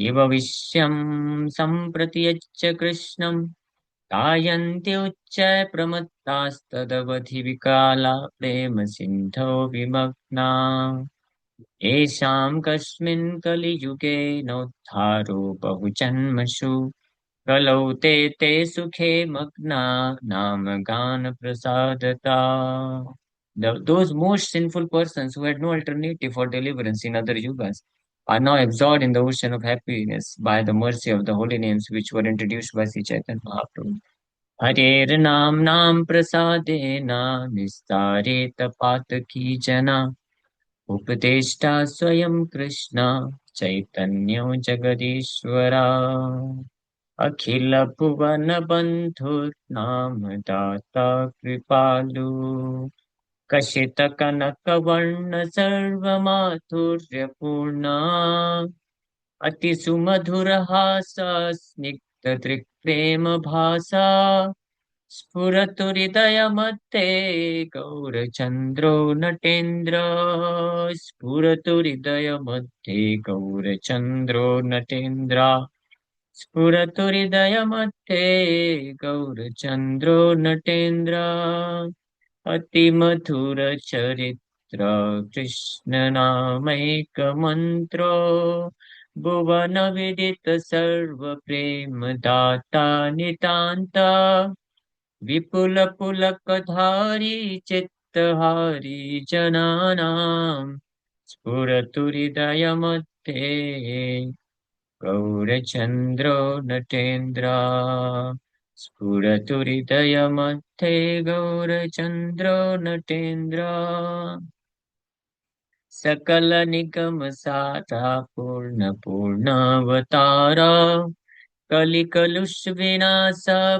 इव विश्यं सम्प्रति यच्च कृष्णं गायन्ति उच्चैः प्रमत्तास्तदवधि विकाला प्रेम सिन्धौ विमग्ना येषां कस्मिन् कलियुगे नोद्धारो बहुजन्मसु कलौ ते सुखे मग्ना नाम गान प्रसादता. Those most sinful persons who had no alternative for deliverance in other yugas are now absorbed in the ocean of happiness by the mercy of the holy names which were introduced by Sri Chaitanya Mahaprabhu. हरेर् नाम्नां प्रसादेन निस्तारेत पातकी जना उपदेष्टा स्वयं कृष्ण चैतन्यो जगदीश्वरा अखिल भुवन बंधु नाम दाता कृपालु कशित कनक वर्ण सर्वमाधुर्य पूर्ण अति सुमधुर हास स्निग्ध दृक् प्रेम भासा स्फुरतु हृदयमध्ये गौरचन्द्रो नटेन्द्र स्फुरतु हृदयमध्ये गौरचन्द्रो नटेन्द्र स्फुरतु हृदयमध्ये गौरचन्द्रो नटेन्द्र अतिमधुरचरित्र कृष्णनामैकमन्त्रो भुवनविदित सर्वप्रेमदाता नितान्त विपुलपुलकधारी चित्तहारी जनानां स्फुरतु हृदयमध्ये गौरचन्द्रो नटेन्द्र स्फुरतु हृदयमध्ये गौरचन्द्रो नटेन्द्र सकलनिगमसारा पूर्णपूर्णावतारा कलिकलुष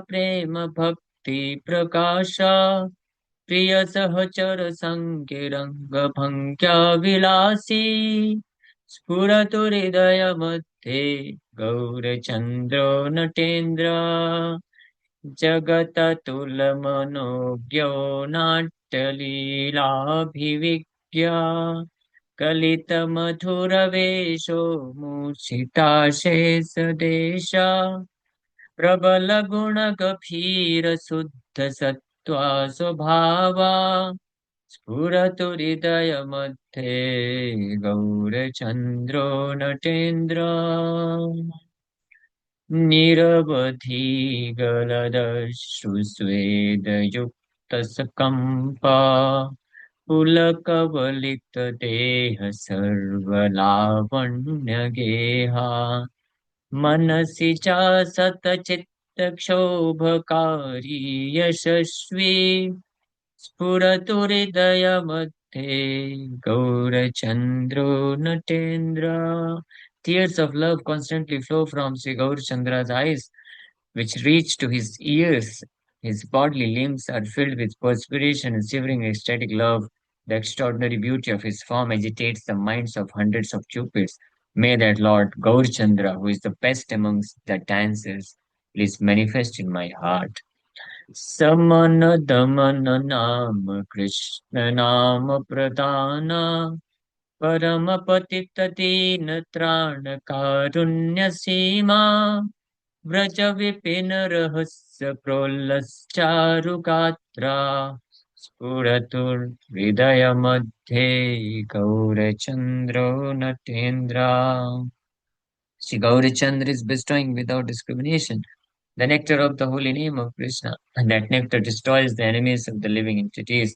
प्रेम भक्ति प्रकाश प्रिय सहचर संग भंग्या विलासी स्फुरतु हृदय मध्ये गौरचन्द्रो नटेन्द्र जगत तुल मनोज्ञो नाट्यलीलाभिविज्ञा कलित मधुर वेशो मूर्छिताशेष देशा प्रबल गुण गभीर शुद्ध सत्वा स्वभावा स्फुरतु हृदय मध्ये गौरचन्द्रो नटेन्द्र निरवधि गलदश्रुस्वेदयुक्तसकम्पा पुलकवलितदेह सर्वलावण्यगेहा मनसि च सतचित्तक्षोभकारी यशस्वी स्फुरतु हृदयमध्ये गौरचन्द्रो नटेन्द्र. Tears of love constantly flow from Sri Gaurachandra's eyes, which reach to his ears. His bodily limbs are filled with perspiration and shivering ecstatic love. The extraordinary beauty of his form agitates the minds of hundreds of cupids. May that Lord Gaurachandra, who is the best amongst the dancers, please manifest in my heart. समन दमन नाम कृष्ण नाम प्रदान परम पतित दीन त्राण कारुण्य सीमा व्रज विपिन रहस्य प्रोल्लस गात्रा स्फुरतु हृदय मध्ये गौरचंद्रो नटेन्द्र. Sri Gaurachandra is bestowing without discrimination the nectar of the holy name of Krishna, and that nectar destroys the enemies of the living entities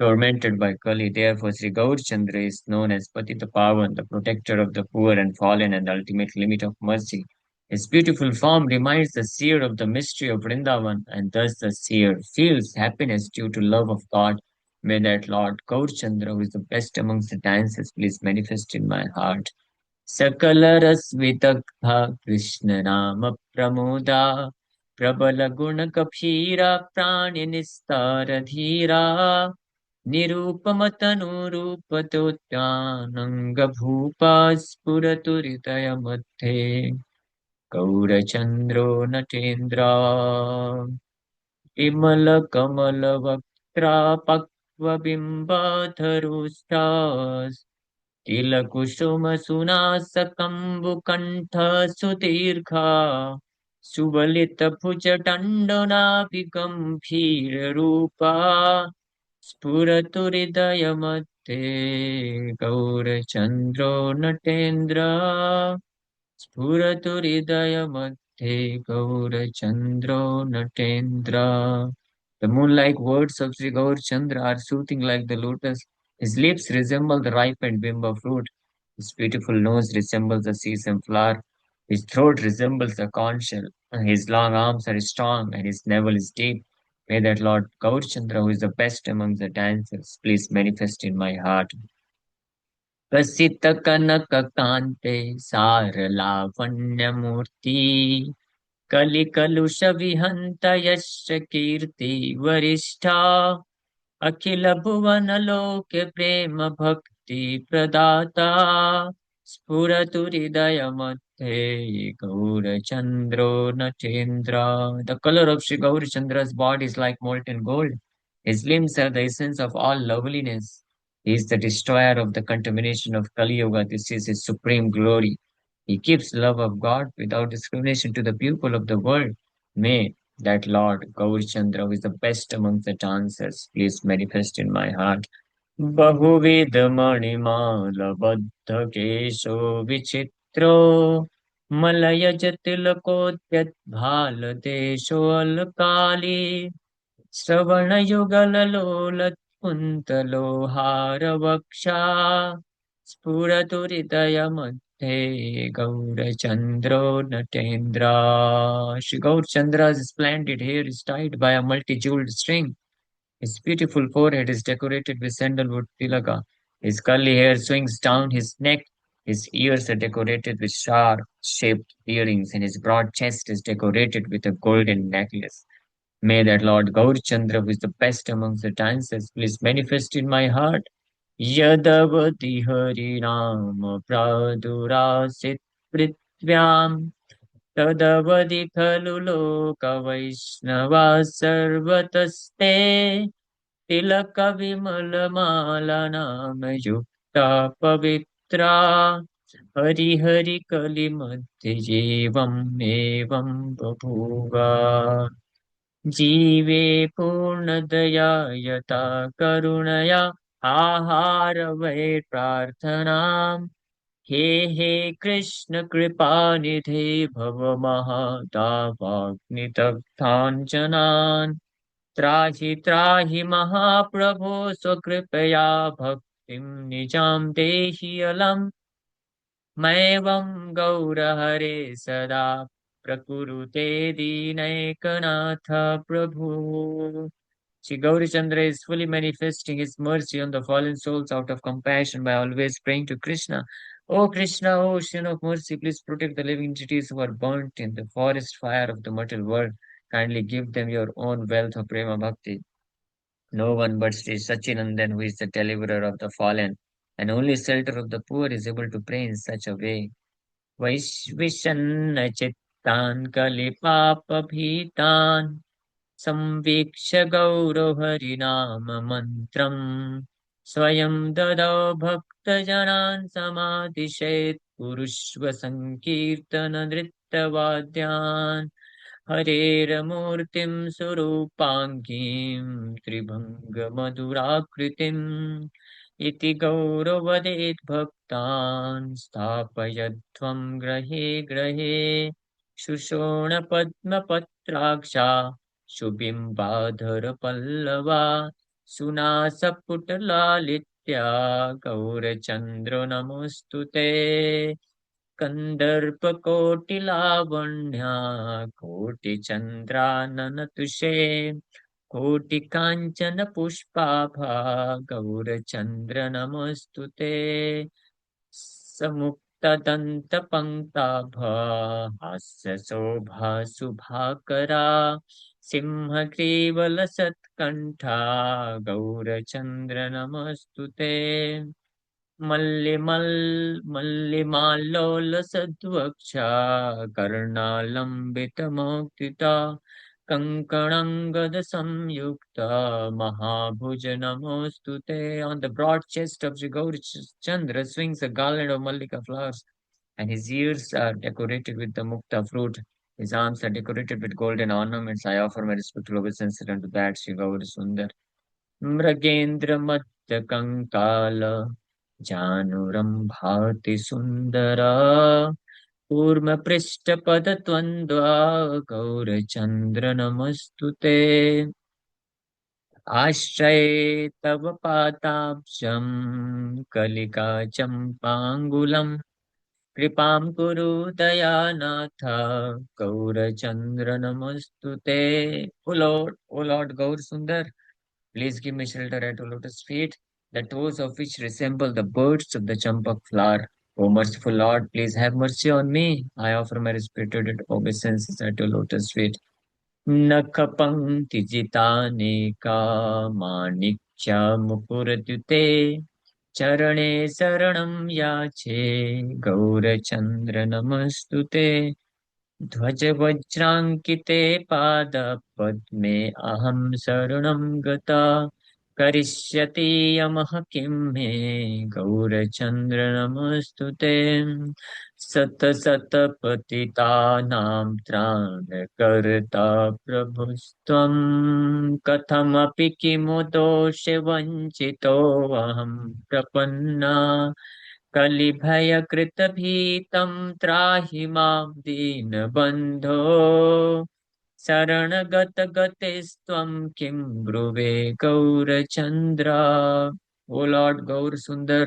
tormented by Kali. Therefore, Sri Gaurachandra is known as Patita Pavan, the protector of the poor and fallen, and the ultimate limit of mercy. His beautiful form reminds the seer of the mystery of Vrindavan, and thus the seer feels happiness due to love of God. May that Lord Gaurachandra, who is the best amongst the dancers, please manifest in my heart. सकल रस विदग्धा कृष्ण नाम प्रमोदा प्रबल गुण कबीरा प्राण निस्तार धीरा निरूपम तनु रूप दोत्यानंग भूपा स्फुरतु हृदय मध्ये गौरचंद्रो नटेन्द्र विमल कमल वक्त्रापक्व बिंबाधरुष्टा तिलकुसुमसुनासकम्बुकण्ठ सुदीर्घा सुबलितभुजदण्डनाभिगम्भीररूपा स्फुरतु हृदयमध्ये गौरचन्द्रो नटेन्द्र स्फुरतु हृदयमध्ये गौरचन्द्रो नटेन्द्र. The moonlight words of Sri Gaurachandra are soothing like the lotus. His lips resemble the ripened bimba fruit. His beautiful nose resembles a sesame flower. His throat resembles a conch shell. His long arms are strong and his navel is deep. May that Lord Gaurachandra, who is the best among the dancers, please manifest in my heart. प्रसित कनक कांते सारलावण्यमूर्ति कलिकलुष विहंत यश कीर्ति वरिष्ठा अखिल भुवन लोक प्रेम भक्ति प्रदाता स्फुरतु हृदय मध्ये गौरचंद्रो नटेन्द्र. The color of Sri Gaurachandra's body is like molten gold. His limbs are the essence of all loveliness. He is the destroyer of the contamination of Kali Yuga. This is his supreme glory. He gives love of God without discrimination to the people of the world. May that Lord Gaurchandra, who is the best amongst the dancers, please manifest in my heart. बहुविध मणिमाल बद्ध केशो विचित्रो मलयज तिलकोद्यत भाल देशो अलकाली श्रवणयुगललोलत्कुन्तलोहारवक्षा स्फुरतु हृदयमध्ये गौरचन्द्रो नटेन्द्र. Shri Gaurachandra's splendid hair is tied by a multi-jeweled string. His beautiful forehead is decorated with sandalwood tilaka. His curly hair swings down his neck. His ears are decorated with sharp-shaped earrings, and his broad chest is decorated with a golden necklace. May that Lord Gaurchandra, who is the best amongst the dancers, please manifest in my heart. Yadavati Harinam Pradurasit Prithvyam Tadavadi Khalu Loka Vaishnava Sarvataste Tilaka Vimala Mala Nama Yukta Pavitra Hari Hari Kali Madhya Jevam Evam Babhuva जीवे पूर्णदया यता करुणया आहार वै प्रार्थनाम् हे हे कृष्ण कृपानिधे भव महादावाग्निदग्धाञ्जनान् त्राहि त्राहि महाप्रभो स्वकृपया भक्तिं निजां देहि अलम् मैवं गौरहरे सदा प्रकुरुते दीनैकनाथ प्रभु. Sri Gaurachandra is fully manifesting his mercy on the fallen souls out of compassion by always praying to Krishna. O Krishna, O ocean of mercy, please protect the living entities who are burnt in the forest fire of the mortal world. Kindly give them your own wealth of prema bhakti. No one but Sri Sachinandan, who is the deliverer of the fallen and only shelter of the poor, is able to pray in such a way. वैश्विषन्न चित्तान् कलिपापभीतान् संवीक्ष्य गौरहरिनाममन्त्रम् स्वयं ददौ भक्तजनान् समादिशेत् कुरुष्व सङ्कीर्तननृत्यवाद्यान् हरेर्मूर्तिं स्वरूपाङ्गीं त्रिभङ्गमधुराकृतिम् इति गौरवदेत् भक्तान् स्थापयध्वं ग्रहे ग्रहे शुशोणपद्मपत्राक्षा शुबिम्बाधरपल्लवा सुनासपुटलालित्या गौरचन्द्र नमोऽस्तु ते कन्दर्पकोटिलावण्या कोटिचन्द्राननतुषे कोटिकाञ्चनपुष्पाभा गौरचन्द्र नमोऽस्तु ते समुक्तदन्तपङ्क्ताभा हास्यशोभा शुभाकरा सिंहग्रीवलसत्कण्ठा गौरचन्द्र नमोऽस्तु ते मल्लिमाल्लोलसद्वक्षा कर्णालम्बितमोक्तिता Kankanangada-samyukta Mahabhuja Namostute. On the broad chest of Sri Gaurachandra swings a garland of Mallika flowers, and his ears are decorated with the mukta fruit. His arms are decorated with golden ornaments. I offer my respectful obeisance unto that Sri Gaurasundar. Mragendra Madhya Kankala Januram Bhati Sundara कूर्मपृष्ठपदद्वन्द्वा Gaurachandra नमस्तुते आश्रये तव पादाब्जं कलिका चम्पाङ्गुलम् कृपां कुरु दयानाथ गौरचन्द्र नमस्तुते O Lord Gaur Sundar, please give me shelter at your lotus feet, the toes of which resemble the birds of the champak flower. O merciful Lord, please have mercy on me. I offer my repeated obeisances at your lotus feet. नखपङ्क्तिजितानेका माणिक्य मुकुरद्युते चरणे शरणं याचे गौरचन्द्र नमस्तुते ध्वजवज्राङ्किते पादपद्मे अहं शरणं गता करिष्यति यमः किं मे गौरचन्द्र नमस्तुते शतशतपतितानां त्राणकर्ता प्रभुस्त्वं कथमपि किमुदोषे वञ्चितोऽहं प्रपन्ना कलिभयकृतभीतं त्राहि मां दीनबन्धो शरणगतगतिस्त्वं किं ब्रुवे Gaurachandra. O Lord Gaur Sundar,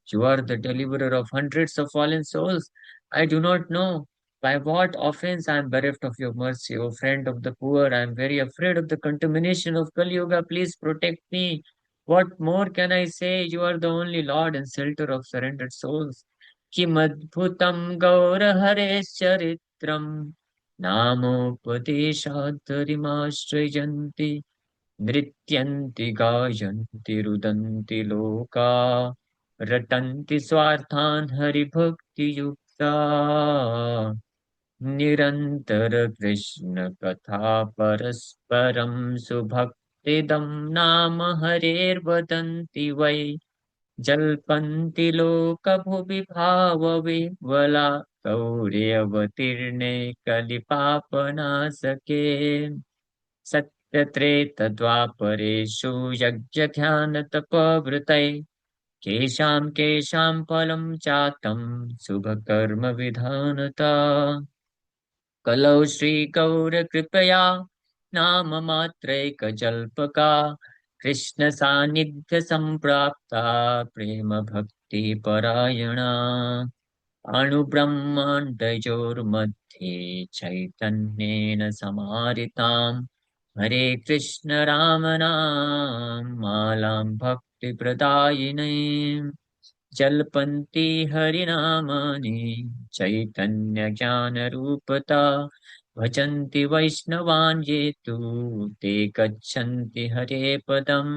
you are the deliverer of hundreds of fallen souls. I do not know by what offense I am bereft of your mercy. O friend of the poor, I am very afraid of the contamination of Kali Yuga. Please protect me. What more can I say? You are the only Lord and shelter of surrendered souls. Kimadbhutam Gaura Haresh Charitram नामोपदेशाद्धरिमाश्रयन्ति नृत्यन्ति गायन्ति रुदन्ति लोका रटन्ति स्वार्थान् हरिभक्तियुक्ता निरन्तर कृष्ण कथा परस्परं सुभक्तिदं नाम हरेर्वदन्ति वै जल्पन्ति लोकभुवि भावविह्वला गौर्यवतीर्णे कलिपापनाशके सत्यत्रेतद्वापरेषु यज्ञध्यानतपवृतै केषां फलं चातं शुभकर्मविधानता कलौ श्रीगौरकृपया नाममात्रैकजल्पका कृष्णसान्निध्यसम्प्राप्ता प्रेमभक्तिपरायणा अणुब्रह्माण्डयोर्मध्ये चैतन्येन समारितां हरे कृष्ण राम नाम मालां भक्तिप्रदायिनीं जल्पन्ति हरिनामानि चैतन्यज्ञानरूपता भजन्ति वैष्णवान् ये तु ते गच्छन्ति हरे पदम्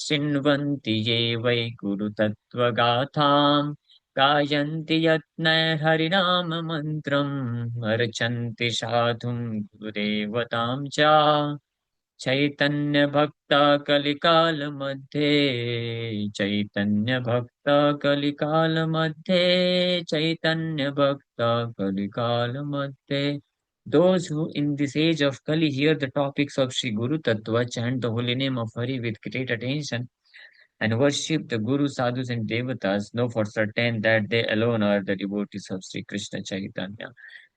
शृण्वन्ति ये वै गुरुतत्त्वगाथाम् गायन्ति यत्नैर्हरिनाम मन्त्रम् अर्चन्ति साधुं गुरुदेवतां च चैतन्य भक्ता कलिकाल मध्ये चैतन्य भक्ता कलिकाल मध्ये चैतन्य भक्ता कलिकाल मध्ये. Those who in this age of Kali hear the topics of Sri Guru Tattva chant the holy name of Hari with great attention and worship the Guru Sadhus and Devatas know for certain that they alone are the devotees of Sri Krishna Chaitanya.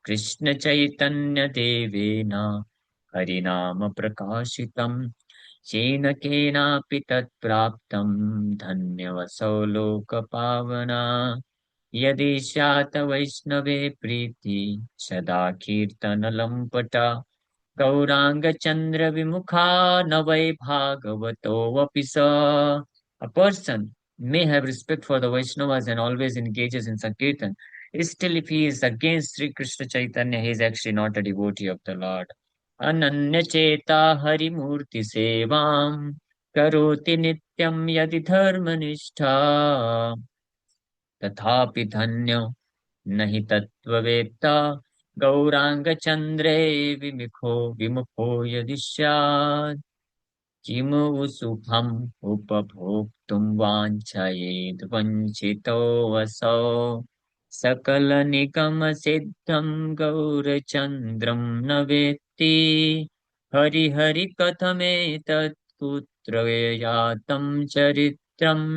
Krishna Chaitanya Devena Harinama Prakashitam येन केनापि तत्प्राप्तं धन्यवसौ लोकपावना यदि स्यात् वैष्णवे प्रीति सदा कीर्तनलम्पटा गौराङ्गचन्द्रविमुखा न वै भागवतोऽपि स. A person may have respect for the Vaishnavas and always engages in Sankirtan. Still, if he is against Sri Krishna Chaitanya, he is actually not a devotee of the Lord. अनन्यचेता हरिमूर्तिसेवां करोति नित्यं यदि धर्मनिष्ठा तथापि धन्यो न हि तत्त्ववेत्ता गौराङ्गचन्द्रे विमुखो यदि स्यात् किमु सुखम् उपभोक्तुं वाञ्छयेद् वञ्चितोऽसौ सकलनिगमसिद्धं गौरचन्द्रं न वेत्ति हरिहरि कथमेतत् कुत्र यातं चरित्रम्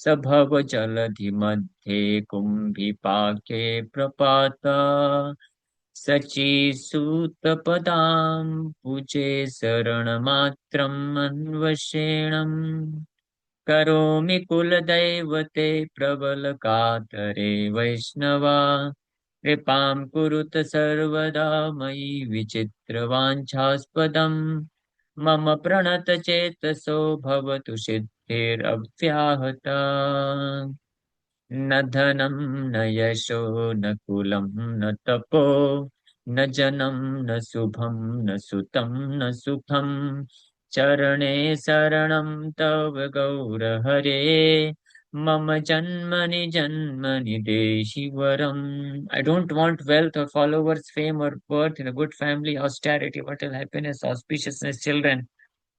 स भवजलधिमध्ये कुम्भिपाके प्रपात सचीसूतपदाम्बुजे शरणमात्रम् अन्वशेणम् करोमि कुलदैवते प्रबलकातरे वैष्णवा कृपां कुरुत सर्वदा मयि विचित्रवाञ्छास्पदम् मम प्रणतचेतसो भवतु सिद्धिरव्याहता न धनं न यशो न कुलं न तपो न जनं न शुभं न सुतं न सुखं चरणे शरणं तव गौरहरे मम जन्मनि जन्मनि देहि वरम् I don't want wealth or followers, fame or birth in a good family, austerity, material happiness, auspiciousness, children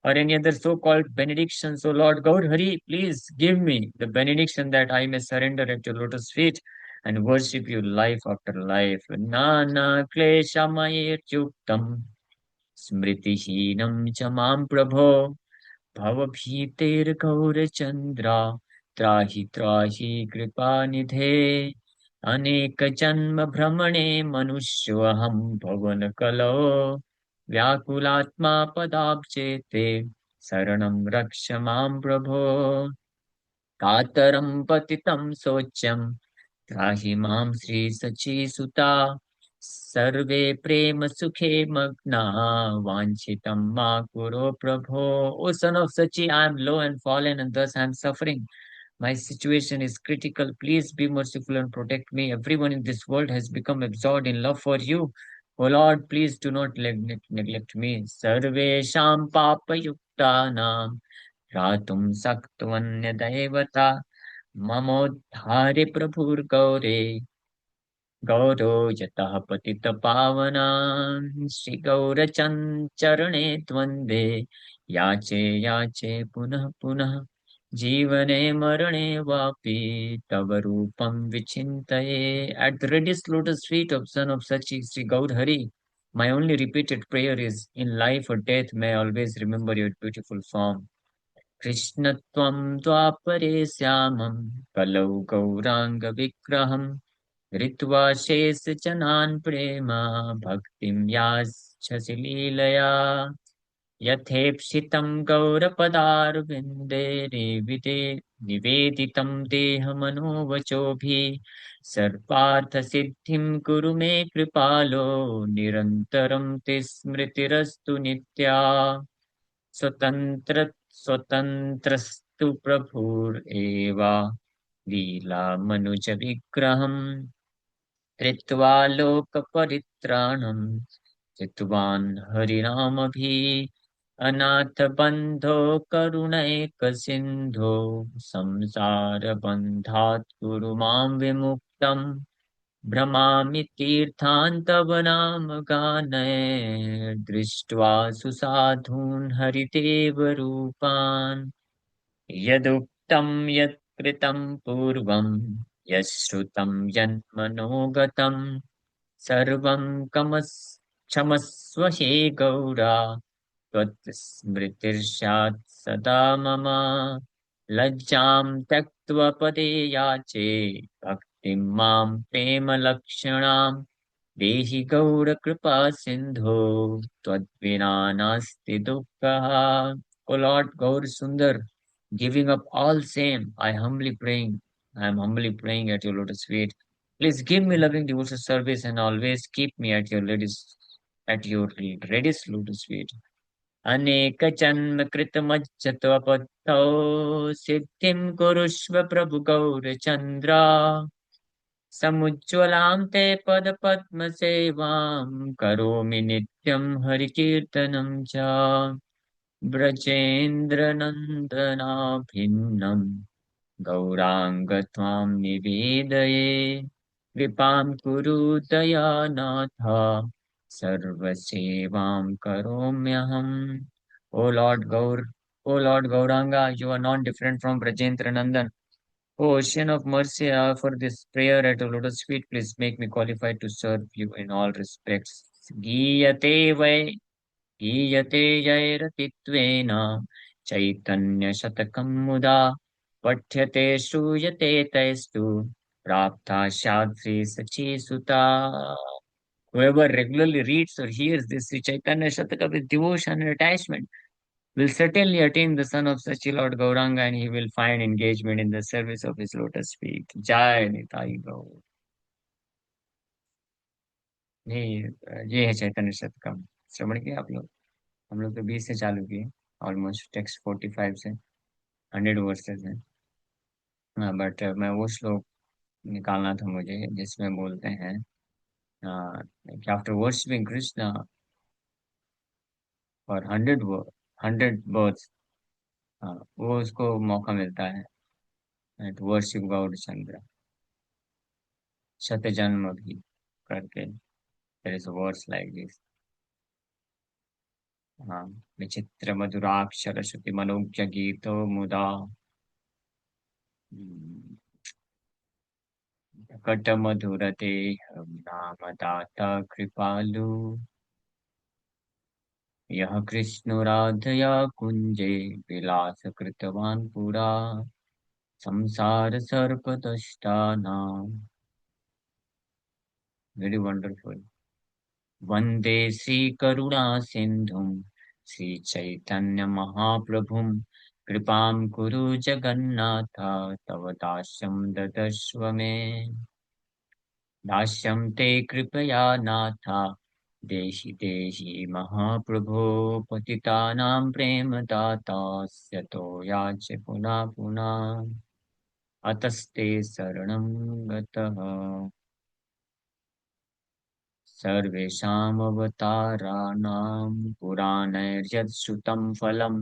or any other so-called benediction. So Lord Gaur Hari, please give me the benediction that I may surrender at your lotus feet and worship you life after life. Nana kleshamayertyuktam smritihinam cha mam prabho भवभीतेर्गौरचन्द्रा त्राहि त्राहि कृपानिधे अनेकजन्मभ्रमणे मनुष्योऽहं भुवनकलौ व्याकुलात्मा पदाब्जे ते शरणं रक्ष मां प्रभो कातरं पतितं शोच्यं त्राहि मां श्रीसचीसुता सर्वे प्रेम सुखे मग्ना वाञ्छितं मा कुरु प्रभो. O son of Sachi, I am low and fallen and thus I am suffering. My situation is critical. Please be merciful and protect me. Everyone in this world has become absorbed in love for you. O Lord, please do not neglect me. Sarvesham papayuktanam ratum saktvanya ममोद्धारे प्रभुर्गौरे गौरो यतः पतितपावनां श्रीगौरचरणे त्वन्दे याचे याचे पुनः पुनः जीवने मरणे वापि तव रूपं विचिन्तये. At the readiest lotus feet of Son of Sachi, Sri Gaudhari, my only repeated prayer is, in life or death, may I always remember your beautiful form. कृष्णत्वं द्वापरे श्यामं कलौ गौराङ्गविग्रहं धृत्वा शेषजनान् प्रेम भक्तिं यास्यसि लीलया यथेप्सितं गौरपदारविन्दे निवेदितं देहमनोवचोभिः सर्वार्थसिद्धिं कुरु मे कृपालो निरन्तरं ते स्मृतिरस्तु नित्या स्वतन्त्र स्वतन्त्रस्तु प्रभुरेव लीलामनुजविग्रहम् धृत्वा लोकपरित्राणं चितवान् हरिनामभिः अनाथबन्धो करुणैकसिन्धो संसारबन्धात् कुरु मां विमुक्तम् भ्रमामि तीर्थान् तव नाम गानैर् दृष्ट्वा सुसाधून् हरिदेव रूपान् यदुक्तं यत्कृतं पूर्वं यश्रुतं यन्मनोगतं सर्वं क्षमस्व हे गौरा त्वत्स्मृतिर्स्यात् सदा मम लज्जां त्यक्त्वा पदे याचे भक्तिं मां प्रेमलक्षणां देहि गौरकृपा सिन्धो त्वद्विना नास्ति दुःखः. O Lord Gaur Sundar, giving up all shame, I am humbly praying at your lotus feet. Please give me loving devotional service and always keep me at your readiest lotus feet. अनेकजन्मकृतमज्जत्वपद्धौ सिद्धिं कुरुष्व प्रभु गौरचन्द्र समुज्ज्वलां ते पदपद्मसेवां करोमि नित्यं हरिकीर्तनं च ब्रजेन्द्रनन्दनाभिन्नं गौराङ्ग त्वां निवेदये कृपां कुरु दयानाथ सर्वसेवां करोम्यहम्. O Lord Gaur, O Lord Gauranga, you are not different from Brajendra Nandan. O Ocean of Mercy, I offer this prayer at your lotus feet. Please make me qualified to serve you in all respects. Giyate vai, giyate jairatitvena, chaitanya shatakam muda, paఠ्यते श्रूयते तैस्तु प्राप्ता शास्त्री सची सुता. Whoever regularly reads or hears this Sri Chaitanya Shataka with devotion and attachment will certainly attain the son of Sachi Lord Gauranga, and he will find engagement in the service of his lotus feet. Jai Nitai Gaur. ये है चैतन्य शतकम. श्रवण किया आप लोग? हम लोग तो 20 से चालू किए. Almost text 45 से 100 versus हैं. हाँ, बट मैं वो श्लोक निकालना था मुझे जिसमें बोलते हैं कि आफ्टर वर्शिपिंग कृष्णा और 100 बर्थ, वो उसको मौका मिलता है टू वर्शिप गॉड चंद्र शत जन्म भी करके. There is words like this. हाँ. विचित्र मधुराक्षर श्रुति मनोज्ञ गीतो मुदा कट मधुरते नाम दाता कृपालु यह कृष्ण राधया कुंजे विलास कृतवान पुरा संसार सर्पदष्टा नाम. Very wonderful. वन्दे श्रीकरुणासिन्धुं श्रीचैतन्यमहाप्रभुं कृपां कुरु जगन्नाथ तव दास्यं ददर्श्व मे. दास्यं ते कृपया नाथ देहि देहि महाप्रभो पतितानां प्रेमदातास्य तो याच पुनः पुनः अतस्ते शरणं गतः. सर्वेषामवताराणां पुराणैर्यत् श्रुतं फलं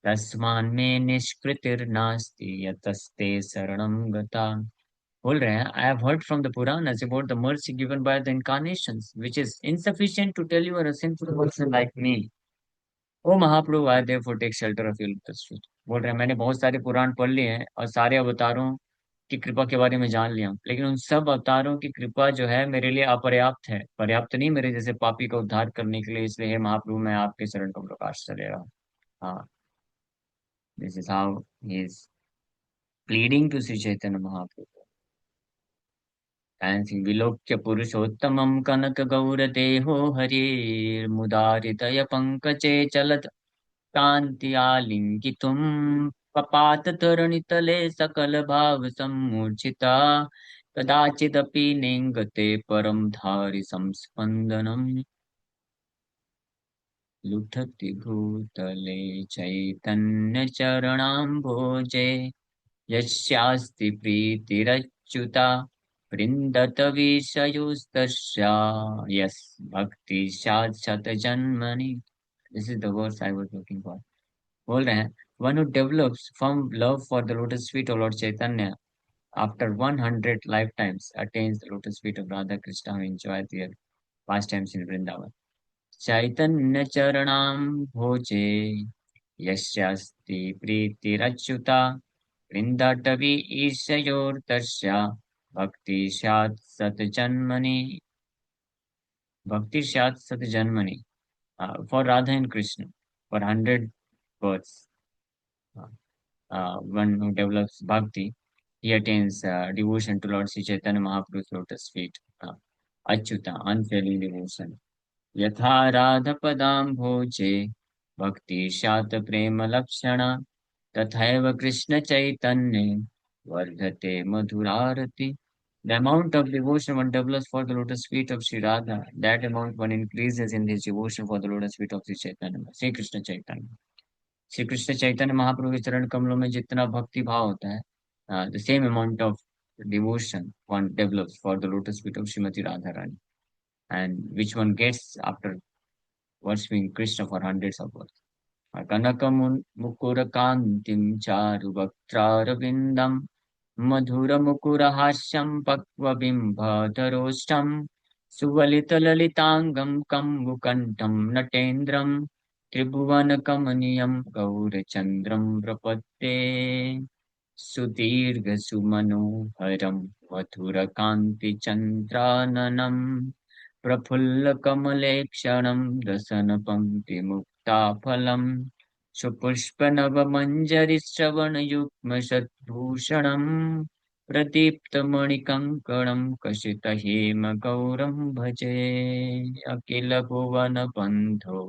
तस्मान्मे निष्कृतिर्नास्ति यतस्ते शरणं गता. बोल रहे हैं, I have heard from the Puranas about the mercy given by the incarnations, which is insufficient to tell you are a sinful person like me. O Mahaprabhu, I therefore take shelter of your lotus feet. बोल रहे हैं, मैंने बहुत सारे पुराण पढ़ लिए हैं और सारे अवतारों की कृपा के बारे में जान लिया हूं, लेकिन उन सब अवतारों की कृपा जो है मेरे लिए अपर्याप्त है, पर्याप्त नहीं मेरे जैसे पापी का उद्धार करने के लिए. इसलिए हे महाप्रभु, मैं आपके शरण का प्रकाश चले रहा हूँ. हाँ. This is how he is pleading to Shri Chaitanya Mahaprabhu. Dancing विलोक्य पुरुषोत्तमं कनकगौरदेहो हरिर्मुदारितय पङ्कजे चलत् कान्ति आलिङ्गितुं पपात तरणितले सकलभावसम्मूर्छिता कदाचिदपि नेङ्गते परं धारि संस्पन्दनम् लुठति भूतले चैतन्यचरणाम्भोजे यस्यास्ति प्रीतिरच्युता वृन्दत विषयोस्तस्या यस् भक्ति स्यात् शतजन्मनि. This is the verse I was looking for. बोल रहे हैं, one who develops firm love for the lotus feet of Lord Chaitanya after 100 lifetimes attains the lotus feet of Radha Krishna who enjoy their pastimes in Vrindavan. Chaitanya charanam bhoje यस्यास्ति प्रीतिरच्युता वृन्दाटवी ईशयोर्दर्शा भक्ति स्यात् सतजन्मनि. भक्ति स्यात् सतजन्मनि. For Radha and Krishna, for 100 births, one who develops bhakti, he attains devotion to Lord Sri Chaitanya Mahaprabhu's lotus feet. Achyuta, unfailing devotion. यथा राधपदाम्भोजे भक्ति शात प्रेम लक्षणा तथैव कृष्ण चैतन्ये वर्धते मधुरारति. The amount of devotion one develops for the lotus feet of Sri Radha, that amount one increases in his devotion for the lotus feet of Sri Chaitanya, Sri Krishna Chaitanya. Shri Krishna Chaitanya Mahaprabhu के चरण कमलों में जितना भक्ति भाव होता है, the same amount of devotion one develops for the lotus feet of Srimati Radharani, and which one gets after worshipping Krishna for hundreds of years. Kanakamun Mukura Kantim Charu Bhaktrarabindam मधुरमुकुरहास्यं पक्वबिम्बधरोष्ठं सुवलितललिताङ्गं कम्बुकण्ठं नटेन्द्रं त्रिभुवनकमनीयं गौरचन्द्रं प्रपद्ये सुदीर्घसुमनोहरं मधुरकान्तिचन्द्राननं प्रफुल्लकमलेक्षणं दशनपङ्क्तिमुक्ताफलम् सुपुष्पनवमञ्जरिश्रवणयुग्मषद्भूषणम् प्रदीप्तमणिकङ्कणं कशितहेमगौरं भजे अखिलभुवनबन्धो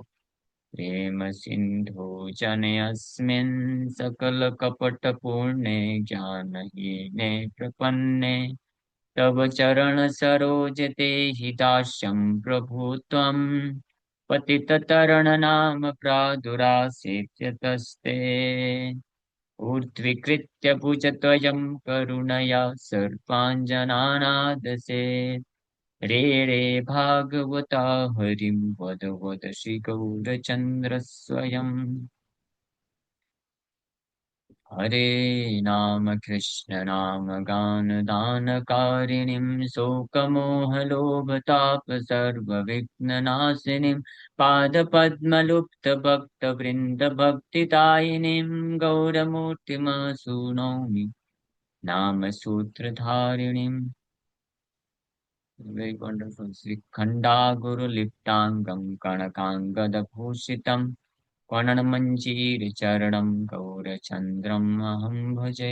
प्रेमसिन्धो जनयस्मिन् सकलकपटपूर्णे ज्ञानहीने प्रपन्ने तव चरणसरोजते हि दास्यं प्रभु त्वम् पतिततरणनाम प्रादुरासीत्यतस्ते ऊर्ध्वीकृत्य भुजद्वयं करुणया सर्वाञ्जनानादसे रे रे भागवता हरिं वद वद श्रीगौरचन्द्र स्वयम् हरे नाम कृष्ण नाम गान दान कारिणीं शोकमोहलोभताप सर्वविघ्ननाशिनीं पादपद्मलुप्त भक्त वृन्द भक्तिदायिनीं गौरमूर्तिम सुनौमि नाम सूत्रधारिणीम् very wonderful श्रीखण्डा गुरुलिप्ताङ्गं कणकाङ्गदभूषितम् वर्णनमञ्जीरचरणं गौरचन्द्रम् अहं भजे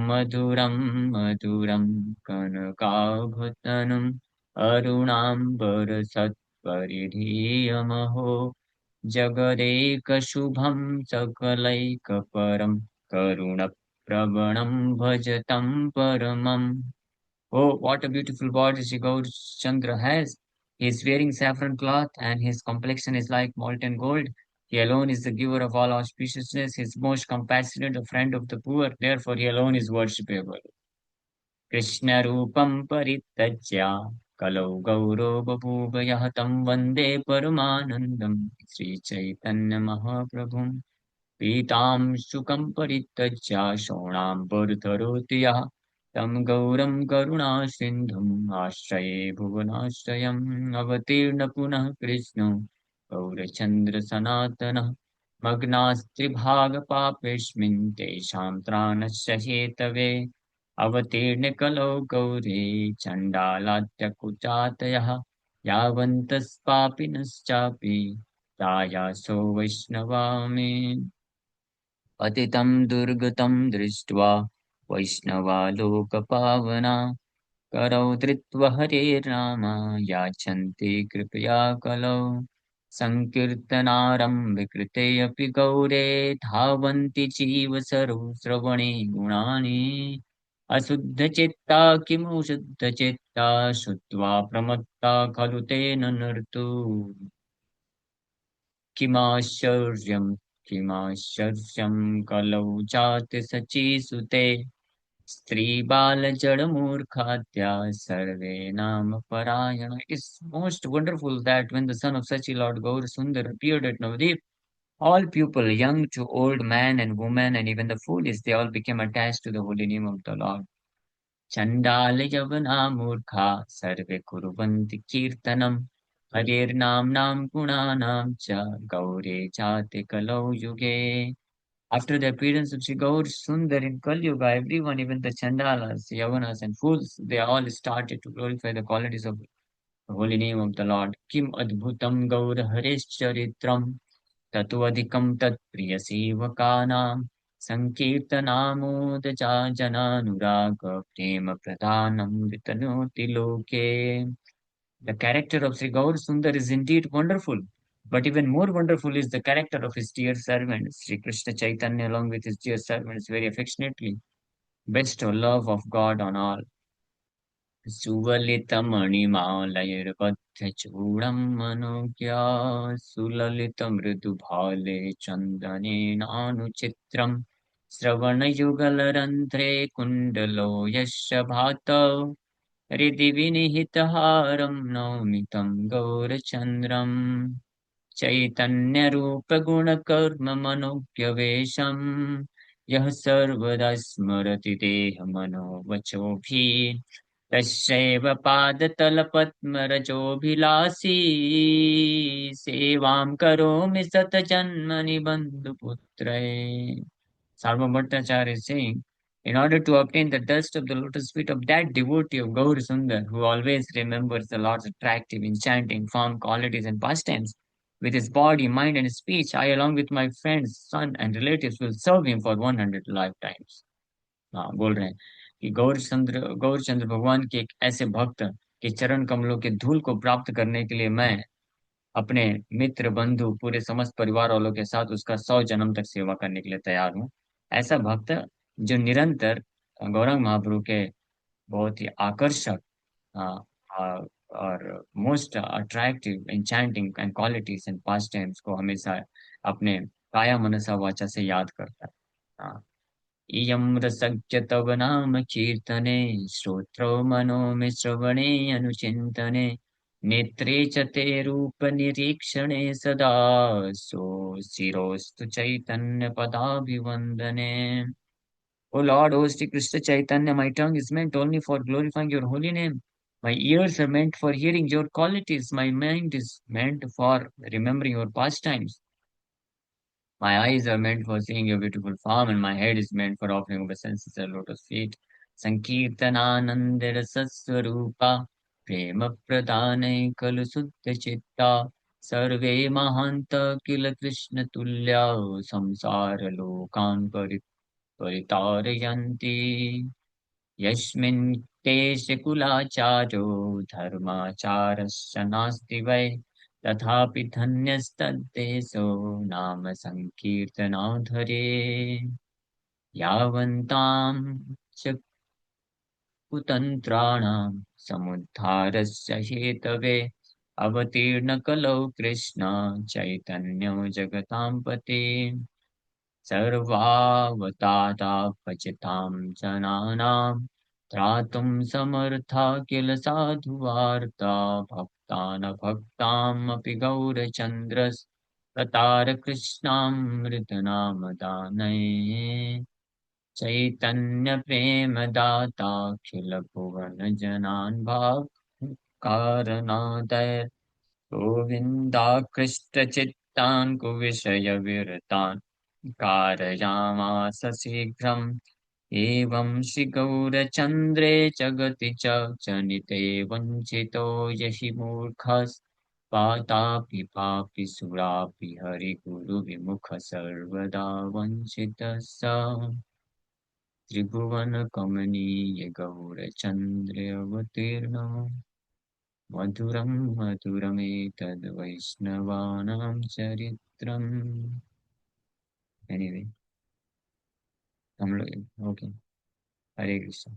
मधुरं मधुरं कनकाभूषणम् अरुणाम्बरसत्परिधीयमहो जगदेकशुभं सकलैकपरं करुणप्रवणं भजतं परमम् Oh, what a beautiful body Sri Chandra has. He is wearing saffron cloth and his complexion is like molten gold. He alone is the giver of all auspiciousness. He is most compassionate, a friend of the poor. Therefore, he alone is worshipable. Krishna Rupam Paritajya Kalau Gauro Babhuva Yahatam Vande Paramanandam Sri Chaitanya Mahaprabhum पीतां शुकं परित्यज्य शोणां परिधरोति यः तं गौरं करुणासिन्धुम् आश्रये भुवनाश्रयम् अवतीर्ण पुनः कृष्णो गौरचन्द्रसनातनः मग्नास्त्रिभागपापेऽस्मिन् तेषां त्राणस्य Hathaway अवतीर्णे कलौ गौरे चण्डालाद्यकुचातयः यावन्तस्पापिनश्चापि दायासो वैष्णवामि पतितं दुर्गतं दृष्ट्वा वैष्णवा लोकपावना करौ धृत्वा हरेर्नाम याचन्ति कृपया कलौ सङ्कीर्तनारम्भे कृते अपि गौरे धावन्ति जीव श्रवणे गुणानि अशुद्धचित्ता किमु शुद्धचित्ता श्रुत्वा प्रमत्ता खलु तेन नर्तु किमाश्चर्यं किमाश्चर्यं कलौ जाते सचीसुते स्त्रीबालजडमूर्खाद्या सर्वे नाम parayana. It is most wonderful that when the son of Sachi Lord Gaur Sundar appeared at Navadip, all people, young to old, man and woman, and even the foolish, they all became attached to the holy name of the Lord. चण्डालयवनामूर्खा सर्वे कुर्वन्ति कीर्तनम् हरेर्नाम्नां गुणानां च गौरे जाते कलौ युगे. After the appearance of Sri Gaur Sundar in Kali Yuga, everyone, even the Chandalas, Yavanas, and fools, they all started to glorify the qualities of the holy name of the Lord. Kim adbhutam gaur harescharitam तत्त्वधिकं तत्प्रियसेवकानां सङ्कीर्तनामोदजा जनानुराग प्रेम प्रदानं वितनोति लोके. The character of Sri Gaur Sundar is indeed wonderful, but even more wonderful is the character of his dear servant, Sri Krishna Chaitanya, along with his dear servants, very affectionately bestow love of God on all. सुवलितमणिमालयैर्बद्धचूडं Manogya सुललितमृदुभाले चन्दनेनानुचित्रम् श्रवणयुगलरन्ध्रे कुण्डलो यस्य भातौ हृदि विनिहितहारं नौमि तं गौरचन्द्रम् चैतन्यरूपगुणकर्म मनोज्ञवेशम् यः सर्वदा स्मरति देहमनो वचोभिः तस्यैव पादतलपद्मरजोभिलाषी सेवां करोमि शतजन्मनि बन्धुपुत्रै. Sarva Bhattacharya is saying, in order to obtain the dust of the lotus feet of that devotee of Gaur Sundar, who always remembers the Lord's attractive, enchanting, form, qualities, and pastimes, with his body, mind, and speech, I, along with my friends, son, and relatives, will serve him for 100 lifetimes. हाँ बोल रहे हैं कि गौर चंद्र भगवान के एक ऐसे भक्त के चरण कमलों के धूल को प्राप्त करने के लिए मैं अपने मित्र बंधु पूरे समस्त परिवार वालों के साथ उसका 100 जन्म तक सेवा करने के लिए तैयार हूँ। ऐसा भक्त जो निरंतर गौरंग महाप्रभु के बहुत ही आकर्षक अ, अ, और most attractive enchanting and qualities and past times को हमेशा अपने काया मनसा वाचा से याद करता है। हाँ, इयं रसज्ञ तव नाम कीर्तने श्रोत्रो मनो मे श्रवणे अनुचिन्तने नेत्रे च ते रूप निरीक्षणे सदा सो शिरोस्तु चैतन्य पदाभिवन्दने. O Lord, O Sri Krishna Chaitanya, my tongue is meant only for glorifying your holy name. My ears are meant for hearing your qualities. My mind is meant for remembering your pastimes. My eyes are meant for seeing your beautiful form, and my head is meant for offering obeisances at lotus feet. Sankirtananandara Satsvarupa Prema Pradane Kalu Suddha Chitta Sarve Mahanta Kila Krishna Tulya Samsara Lokan Paritarayanti यस्मिन् देशे कुलाचारो धर्माचारश्च नास्ति वै तथापि धन्यस्तद्देशो नाम संकीर्तनाधरे यावन्तां च कुतन्त्राणां समुद्धारस्य Hathaway अवतीर्ण कलौ कृष्ण चैतन्यो जगतां पते सर्वावतादापचितां जनानां त्रातुं समर्था किल साधुवार्ता भक्तानभक्तामपि गौरचन्द्रस्ततार कृष्णामृतनामदानये चैतन्यप्रेमदाताखिल भुवनजनान् भावकारणादय गोविन्दाकृष्टचित्तान् कुविषयविरतान् कारयामास शीघ्रम् एवं श्रीगौरचन्द्रे जगति च जनिते वञ्चितो यहि मूर्खस्तातापि पापि सुरापि हरिगुरुविमुख सर्वदा वञ्चितः स त्रिभुवनकमनीय गौरचन्द्रे अवतीर्णो मधुरं मधुरमेतद् वैष्णवानां चरित्रम्. एनीवे हम लोग ओके. हरे कृष्ण.